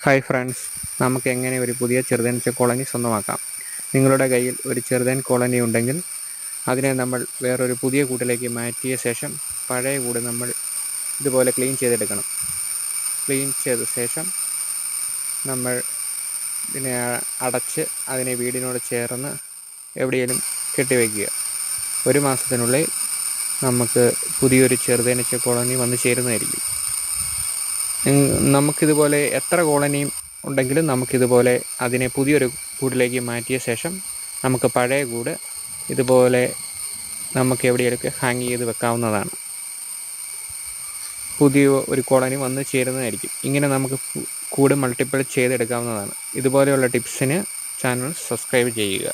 Hi friends, നമുക്ക് എങ്ങനെ ഒരു പുതിയ ചെറുതേനീച്ച കോളനി സ്വന്തമാക്കാം. നിങ്ങളുടെ കയ്യിൽ ഒരു ചെറുതേൻ കോളനി ഉണ്ടെങ്കിൽ അതിനെ നമ്മൾ വേറൊരു പുതിയ കൂട്ടിലേക്ക് മാറ്റിയ ശേഷം പഴയ കൂട് നമ്മൾ ഇതുപോലെ ക്ലീൻ ചെയ്തെടുക്കണം. ക്ലീൻ ചെയ്ത ശേഷം നമ്മൾ ഇതിനെ അടച്ച് അതിനെ വീടിനോട് ചേർന്ന് എവിടെയെങ്കിലും കെട്ടിവയ്ക്കുക. 1 മാസത്തിനുള്ളിൽ നമുക്ക് പുതിയൊരു ചെറുതേനീച്ച കോളനി വന്നു ചേരുന്നതായിരിക്കും. നമുക്കിതുപോലെ എത്ര കോളനിയും ഉണ്ടെങ്കിലും നമുക്കിതുപോലെ അതിനെ പുതിയൊരു കൂടിലേക്ക് മാറ്റിയ ശേഷം നമുക്ക് പഴയ കൂട് ഇതുപോലെ നമുക്ക് എവിടെയൊക്കെ ഹാങ് ചെയ്ത് വെക്കാവുന്നതാണ്. പുതിയ ഒരു കോളനി വന്ന് ചേരുന്നതായിരിക്കും. ഇങ്ങനെ നമുക്ക് കൂട് മൾട്ടിപ്പിൾ ചെയ്തെടുക്കാവുന്നതാണ്. ഇതുപോലെയുള്ള ടിപ്സിന് ചാനൽ സബ്സ്ക്രൈബ് ചെയ്യുക.